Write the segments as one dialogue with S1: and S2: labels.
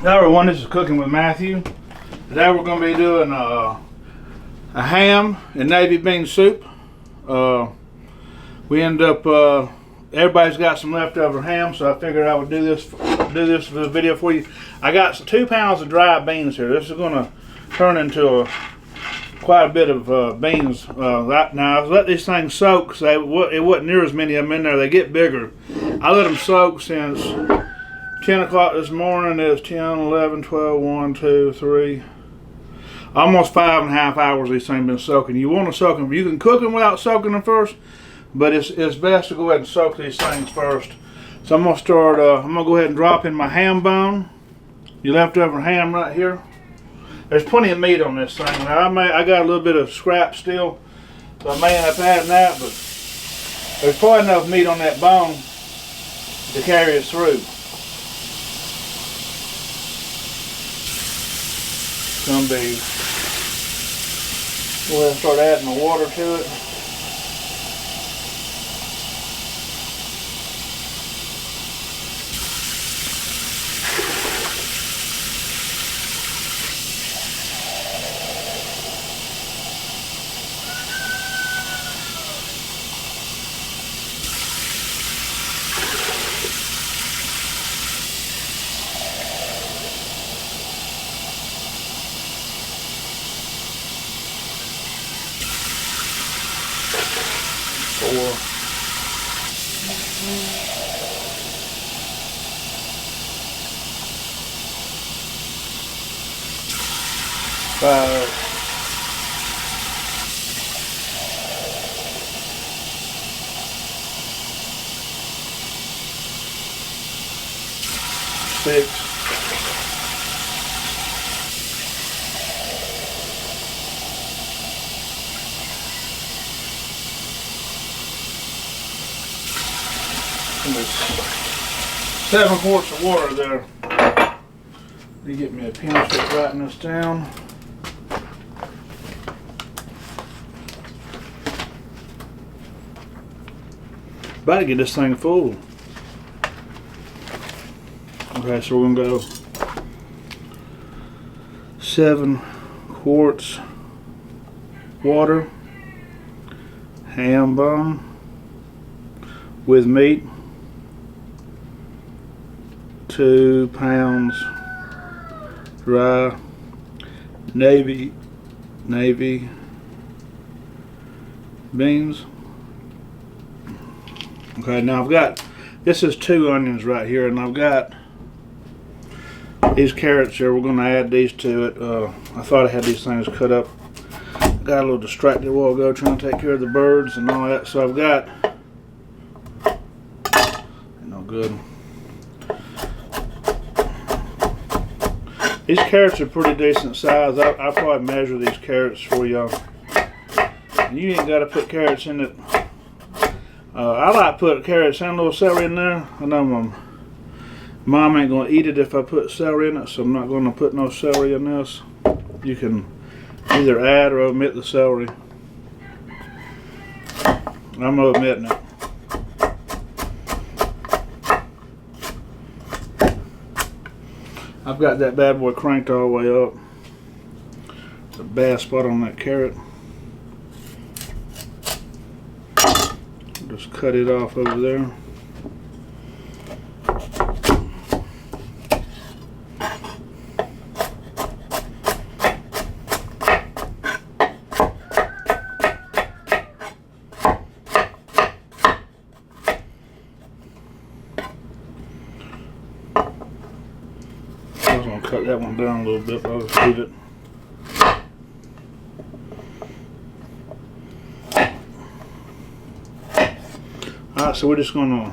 S1: Now everyone, this is Cooking with Matthew. Today we're going to be doing a ham and navy bean soup. We end up, everybody's got some leftover ham, so I figured I would do this for the video for you. I got 2 pounds of dry beans here. This is going to turn into quite a bit of beans. Now I let these things soak, so it wasn't near as many of them in there. They get bigger. I let them soak since 10 o'clock this morning. It's 10, 11, 12, 1, 2, 3, almost 5.5 hours these things been soaking. You want to soak them. You can cook them without soaking them first, but it's best to go ahead and soak these things first. So I'm going to start, I'm going to go ahead and drop in my ham bone. Your leftover ham right here. There's plenty of meat on this thing. Now I got a little bit of scrap still, so I may end up adding that, but there's probably enough meat on that bone to carry us through. It's going to be, go ahead and start adding the water to it. Four. 5. 6. 7 quarts of water there. Let me get me a pen to start writing this down. About to get this thing full. Okay, so we're gonna go 7 quarts water, ham bone with meat, 2 pounds dry navy beans. Okay, now I've got, this is 2 onions right here, and I've got these carrots here. We're going to add these to it. I thought I had these things cut up. Got a little distracted a while ago trying to take care of the birds and all that, so I've got, no good. These carrots are pretty decent size. I'll probably measure these carrots for y'all. You ain't got to put carrots in it. I like to put carrots and a little celery in there. I know my mom ain't going to eat it if I put celery in it, so I'm not going to put no celery in this. You can either add or omit the celery. I'm omitting it. I've got that bad boy cranked all the way up. It's a bad spot on that carrot. Just cut it off over there. I was going to cut that one down a little bit, but I'll just leave it. Alright, so we're just going to,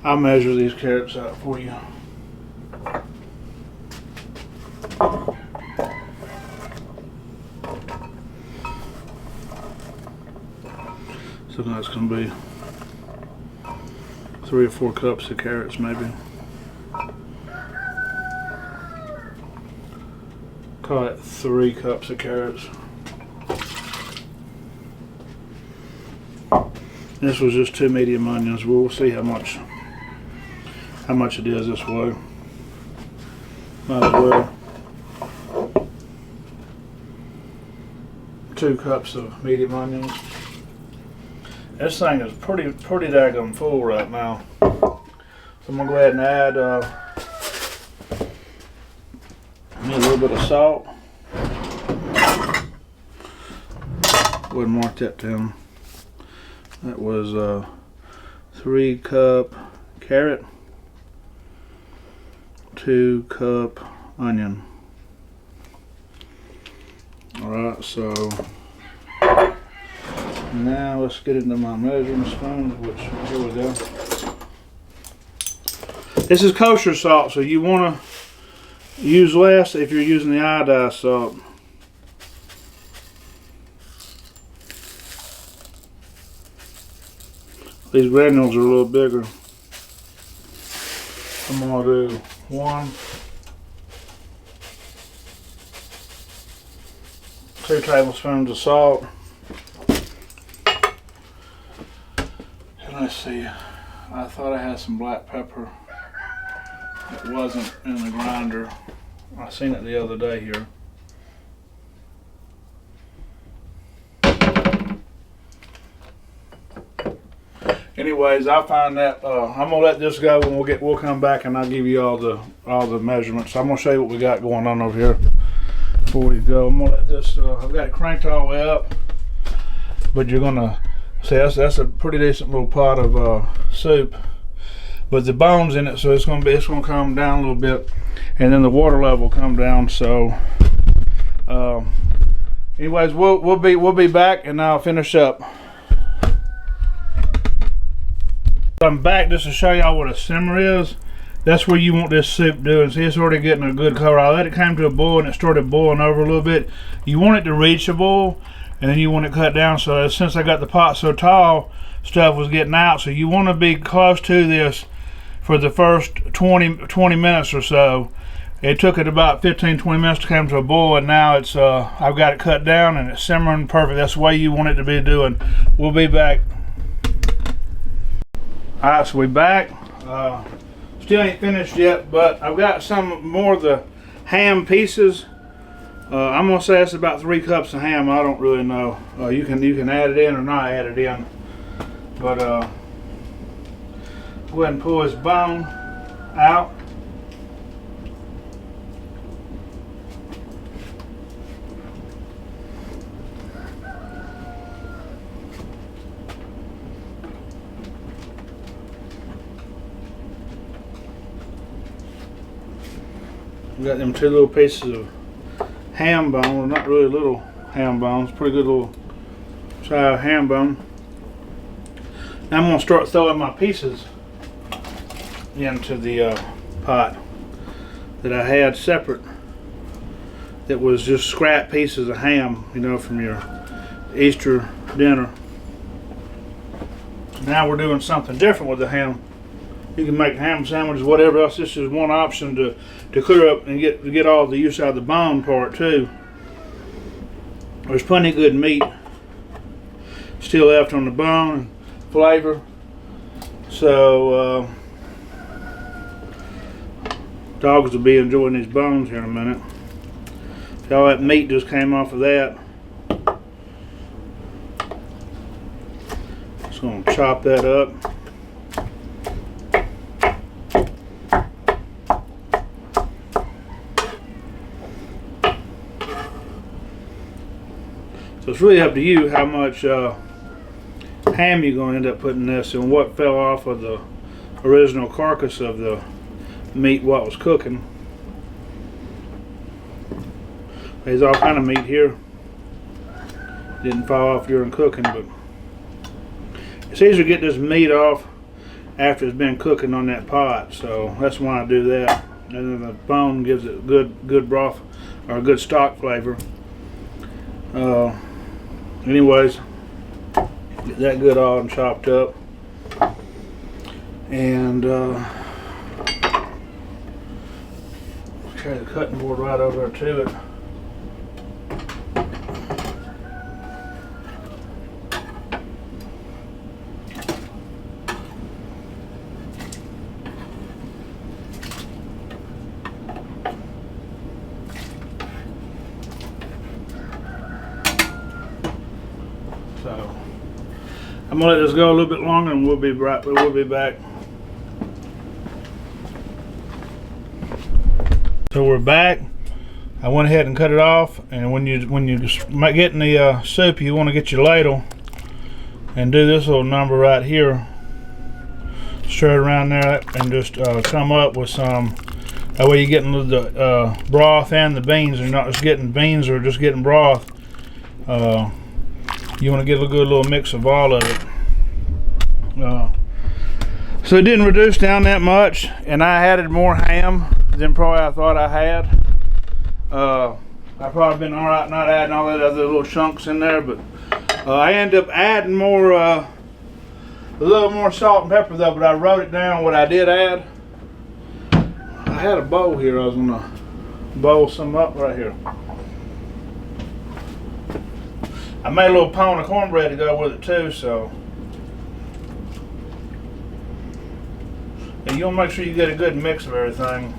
S1: I'll measure these carrots out for you. So that's going to be 3 or 4 cups of carrots maybe. Call it 3 cups of carrots. This was just 2 medium onions. We'll see how much it is this way. Might as well. 2 cups of medium onions. This thing is pretty daggone full right now. So I'm gonna go ahead and add a little bit of salt. Wouldn't mark that down. That was 3 cup carrot, 2 cup onion. Alright, so now let's get into my measuring spoons, which, here we go. This is kosher salt, so you want to use less if you're using the iodized salt. These granules are a little bigger. I'm going to do 1, 2 tablespoons of salt. And let's see, I thought I had some black pepper. It wasn't in the grinder. I seen it the other day here. Anyways, I'll find that. I'm gonna let this go, and we'll come back, and I'll give you all the measurements. I'm gonna show you what we got going on over here before we go. I'm gonna let this. I've got it cranked all the way up, but you're gonna see that's a pretty decent little pot of soup. But the bones in it, so it's gonna come down a little bit, and then the water level will come down. So, anyways, we'll be back, and I'll finish up. I'm back just to show y'all what a simmer is. That's where you want this soup doing. See, it's already getting a good color. I let it come to a boil and it started boiling over a little bit. You want it to reach a boil, and then you want it cut down. So since I got the pot so tall, stuff was getting out. So you want to be close to this for the first 20 minutes or so. It took it about 15-20 minutes to come to a boil, and now it's I've got it cut down and it's simmering perfect. That's the way you want it to be doing. We'll be back. Alright, so we back. Still ain't finished yet, but I've got some more of the ham pieces. I'm gonna say it's about 3 cups of ham. I don't really know. You can add it in or not add it in. But go ahead and pull this bone out. We got them 2 little pieces of ham bone, not really little ham bones, pretty good little size ham bone. Now I'm going to start throwing my pieces into the pot that I had separate. That was just scrap pieces of ham, you know, from your Easter dinner. Now we're doing something different with the ham. You can make ham sandwiches, whatever else. This is one option to clear up and get all the use out of the bone part too. There's plenty of good meat still left on the bone and flavor. So dogs will be enjoying these bones here in a minute. See, all that meat just came off of that. Just gonna chop that up. So it's really up to you how much ham you're going to end up putting in this, and what fell off of the original carcass of the meat what was cooking. There's all kind of meat here. Didn't fall off during cooking, but it's easier to get this meat off after it's been cooking on that pot, so that's why I do that. And then the bone gives it good broth or a good stock flavor. Anyways, get that good all and chopped up, and carry the cutting board right over there to it. I'm gonna let this go a little bit longer, and we'll be back. So we're back. I went ahead and cut it off, and when you just getting the soup, you want to get your ladle and do this little number right here. Stir it around there, and just come up with some. That way you're getting the broth and the beans, and you're not just getting beans or just getting broth. You want to get a good little mix of all of it. So it didn't reduce down that much, and I added more ham than probably I thought I had. I've probably been alright not adding all that other little chunks in there, but I ended up adding more, a little more salt and pepper though, but I wrote it down what I did add. I had a bowl here, I was gonna bowl some up right here. I made a little pound of cornbread to go with it too, so. And you want to make sure you get a good mix of everything.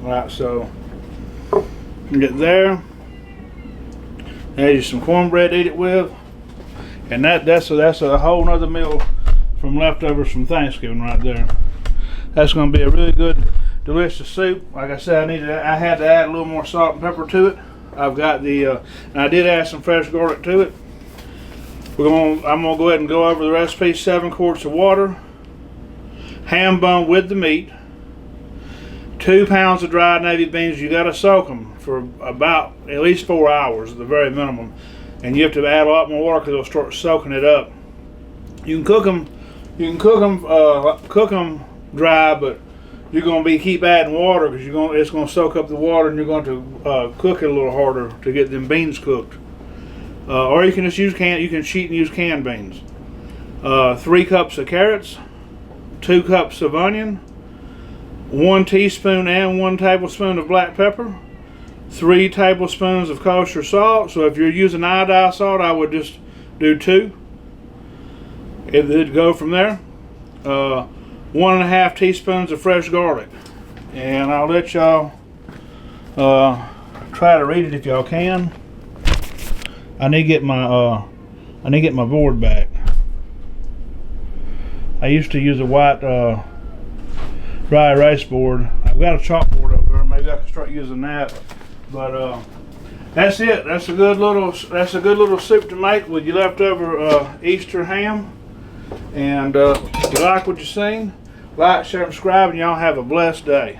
S1: Alright, so you get there. Add you some cornbread to eat it with. And that's a whole nother meal from leftovers from Thanksgiving right there. That's going to be a really good, delicious soup. Like I said, I had to add a little more salt and pepper to it. I've got and I did add some fresh garlic to it. I'm gonna go ahead and go over the recipe. 7 quarts of water, ham bone with the meat, 2 pounds of dried navy beans. You got to soak them for about at least 4 hours, at the very minimum. And you have to add a lot more water because they'll start soaking it up. You can cook them. You can cook them dry, but you're going to keep adding water because it's going to soak up the water, and you're going to cook it a little harder to get them beans cooked. Or you can just use you can cheat and use canned beans. 3 cups of carrots, 2 cups of onion, 1 teaspoon and 1 tablespoon of black pepper, 3 tablespoons of kosher salt. So if you're using iodized salt, I would just do 2. It'd go from there. 1.5 teaspoons of fresh garlic, and I'll let y'all try to read it if y'all can. I need to get my board back. I used to use a white dry erase board. I've got a chalkboard over there. Maybe I can start using that. But that's it. That's a good little soup to make with your leftover Easter ham. And if you like what you've seen, like, share, and subscribe, and y'all have a blessed day.